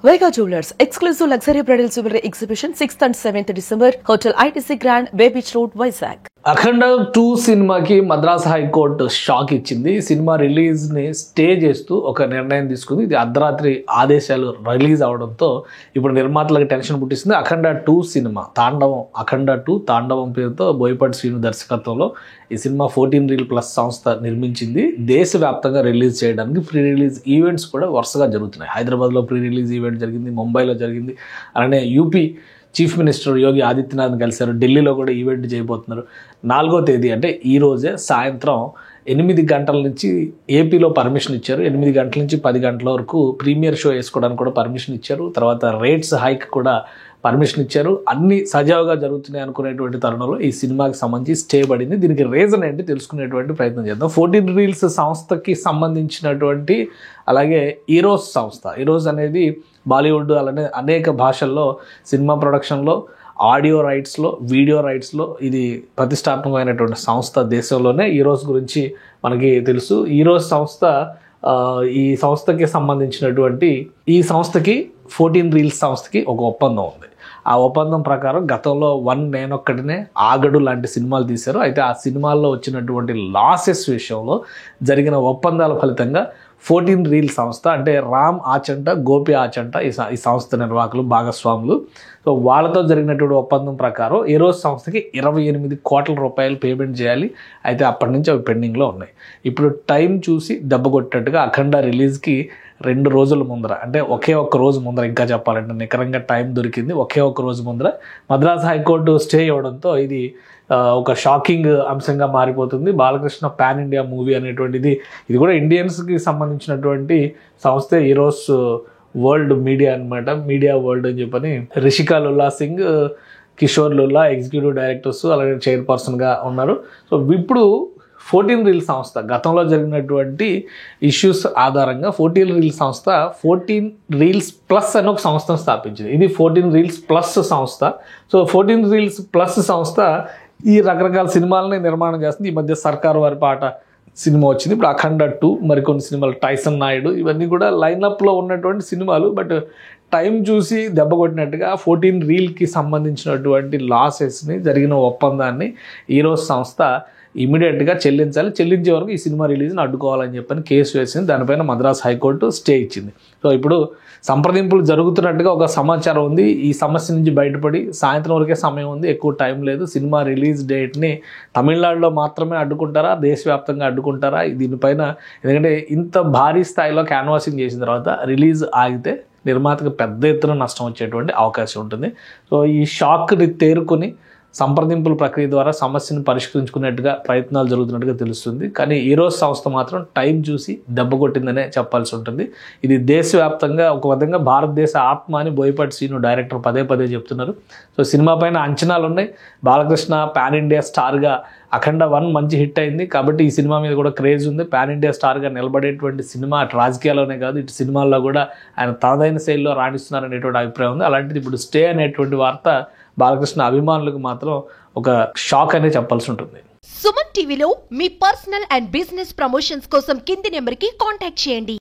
Vega Jewelers, exclusive luxury bridal jewelry exhibition 6th and 7th December, Hotel ITC Grand, Bay Beach Road, Vizag. అఖండ 2 సినిమాకి Madras high court shock ఇచ్చింది. Cinema release ని stay చేస్తూ ఒక నిర్ణయం తీసుకుంది. ఇది అర్ధరాత్రి ఆదేశాలు రిలీజ్ అవడంతో ఇప్పుడు నిర్మాతలకు టెన్షన్ పుట్టిస్తుంది. అఖండ 2 సినిమా తాండవం, అఖండ 2 తాండవం పేరుతో బోయపాటి శ్రీను దర్శకత్వంలో ఈ సినిమా 14 Reel Plus సంస్థ నిర్మించింది. దేశవ్యాప్తంగా రిలీజ్ చేయడానికి ప్రీ రిలీజ్ ఈవెంట్స్ కూడా వరుసగా జరుగుతున్నాయి. హైదరాబాద్లో ప్రీ రిలీజ్ ఈవెంట్ జరిగింది, ముంబైలో జరిగింది, అలానే యూపీ చీఫ్ మినిస్టర్ యోగి ఆదిత్యనాథ్ని కలిశారు. ఢిల్లీలో కూడా ఈవెంట్ చేయబోతున్నారు. 4వ తేదీ అంటే ఈ రోజే సాయంత్రం 8 గంటల నుంచి ఏపీలో పర్మిషన్ ఇచ్చారు. 8 గంటల నుంచి 10 గంటల వరకు ప్రీమియర్ షో వేసుకోవడానికి కూడా పర్మిషన్ ఇచ్చారు. తర్వాత రేట్స్ హైక్ కూడా పర్మిషన్ ఇచ్చారు. అన్ని సజావుగా జరుగుతున్నాయి అనుకునేటువంటి తరుణంలో ఈ సినిమాకి సంబంధించి స్టే పడింది. దీనికి రీజన్ ఏంటి తెలుసుకునేటువంటి ప్రయత్నం చేద్దాం. 14 Reels సంస్థకి సంబంధించినటువంటి అలాగే ఈరోస్ సంస్థ, ఈరోస్ అనేది బాలీవుడ్ అలానే అనేక భాషల్లో సినిమా ప్రొడక్షన్లో, ఆడియో రైట్స్లో, వీడియో రైట్స్లో ఇది ప్రతిష్టాత్మకమైనటువంటి సంస్థ. దేశంలోనే ఈరోస్ గురించి మనకి తెలుసు. ఈరోస్ సంస్థ ఈ సంస్థకి సంబంధించినటువంటి ఈ సంస్థకి 14 Reels సంస్థకి ఒక ఒప్పందం ఉంది. ఆ ఒప్పందం ప్రకారం గతంలో 1 నేనొక్కడినే, ఆగడు లాంటి సినిమాలు తీశారు. అయితే ఆ సినిమాల్లో వచ్చినటువంటి లాసెస్ విషయంలో జరిగిన ఒప్పందాల ఫలితంగా 14 Reel సంస్థ అంటే రామ్ ఆచంట, గోపి ఆచంట ఈ సంస్థ నిర్వాహకులు, భాగస్వాములు. సో వాళ్ళతో జరిగినటువంటి ఒప్పందం ప్రకారం ఈరోజు సంస్థకి 28 కోట్ల రూపాయలు పేమెంట్ చేయాలి. అయితే అప్పటి నుంచి అవి పెండింగ్లో ఉన్నాయి. ఇప్పుడు టైం చూసి దెబ్బ కొట్టేట్టుగా అఖండ రిలీజ్కి 2 రోజుల ముందర, అంటే ఒకే ఒక్క రోజు ముందర, ఇంకా చెప్పాలంటే నికరంగా టైం దొరికింది. ఒకే ఒక్క రోజు ముందర మద్రాస్ హైకోర్టు స్టే ఇవ్వడంతో ఇది ఒక షాకింగ్ అంశంగా మారిపోతుంది. బాలకృష్ణ పాన్ ఇండియా మూవీ అనేటువంటిది, ఇది కూడా ఇండియన్స్కి సంబంధించినటువంటి సంస్థే. ఈరోస్ వరల్డ్ మీడియా అనమాట, మీడియా వరల్డ్ అని చెప్పని రిషికా లుల్లా సింగ్, కిషోర్ లుల్లా ఎగ్జిక్యూటివ్ డైరెక్టర్స్ అలాగే చైర్పర్సన్గా ఉన్నారు. సో ఇప్పుడు 14 Reel సంస్థ గతంలో జరిగినటువంటి ఇష్యూస్ ఆధారంగా 14 Reel సంస్థ 14 Reels Plus అని ఒక సంస్థను స్థాపించింది. ఇది 14 Reels Plus సంస్థ. సో 14 Reels Plus సంస్థ ఈ రకరకాల సినిమాలని నిర్మాణం చేస్తుంది. ఈ మధ్య సర్కారు వారి పాట సినిమా వచ్చింది. ఇప్పుడు అఖండ 2, మరికొన్ని సినిమాలు, టైసన్ నాయుడు, ఇవన్నీ కూడా లైనప్లో ఉన్నటువంటి సినిమాలు. బట్ టైం చూసి దెబ్బ కొట్టినట్టుగా 14 Reelకి సంబంధించినటువంటి లాసెస్ని, జరిగిన ఒప్పందాన్ని ఈరోజు సంస్థ ఇమీడియట్గా చెల్లించాలి. చెల్లించే వరకు ఈ సినిమా రిలీజ్ని అడ్డుకోవాలని చెప్పని కేసు వేసింది. దానిపైన మద్రాస్ హైకోర్టు స్టే ఇచ్చింది. సో ఇప్పుడు సంప్రదింపులు జరుగుతున్నట్టుగా ఒక సమాచారం ఉంది. ఈ సమస్య నుంచి బయటపడి సాయంత్రం వరకే సమయం ఉంది, ఎక్కువ టైం లేదు. సినిమా రిలీజ్ డేట్ని తమిళనాడులో మాత్రమే అడ్డుకుంటారా, దేశవ్యాప్తంగా అడ్డుకుంటారా దీనిపైన? ఎందుకంటే ఇంత భారీ స్థాయిలో క్యాన్వాసింగ్ చేసిన తర్వాత రిలీజ్ ఆగితే నిర్మాతకు పెద్ద ఎత్తున నష్టం వచ్చేటువంటి అవకాశం ఉంటుంది. సో ఈ షాక్ని తేరుకొని సంప్రదింపుల ప్రక్రియ ద్వారా సమస్యను పరిష్కరించుకునేట్టుగా ప్రయత్నాలు జరుగుతున్నట్టుగా తెలుస్తుంది. కానీ ఈరోజు సంస్థ మాత్రం టైం చూసి దెబ్బ కొట్టిందనే చెప్పాల్సి ఉంటుంది. ఇది దేశవ్యాప్తంగా ఒక విధంగా భారతదేశ ఆత్మ అని బోయపాటి శ్రీను డైరెక్టర్ పదే చెప్తున్నారు. సో సినిమా పైన అంచనాలు ఉన్నాయి. బాలకృష్ణ పాన్ ఇండియా స్టార్గా అఖండ 1 మంచి హిట్ అయింది కాబట్టి ఈ సినిమా మీద కూడా క్రేజ్ ఉంది. పాన్ ఇండియా స్టార్గా నిలబడేటువంటి సినిమా అటు రాజకీయాల్లోనే కాదు, ఇటు సినిమాల్లో కూడా ఆయన తనదైన శైలిలో రాణిస్తున్నారనేటువంటి అభిప్రాయం ఉంది. అలాంటిది ఇప్పుడు స్టే అనేటువంటి వార్త బాలకృష్ణ అభిమానులకు మాత్రం ఒక షాక్ అనే చెప్పాల్సి ఉంటుంది. సుమన్ టీవీలో మీ పర్సనల్ అండ్ బిజినెస్ ప్రమోషన్స్ కోసం కింది నెంబర్కి కాంటాక్ట్ చేయండి.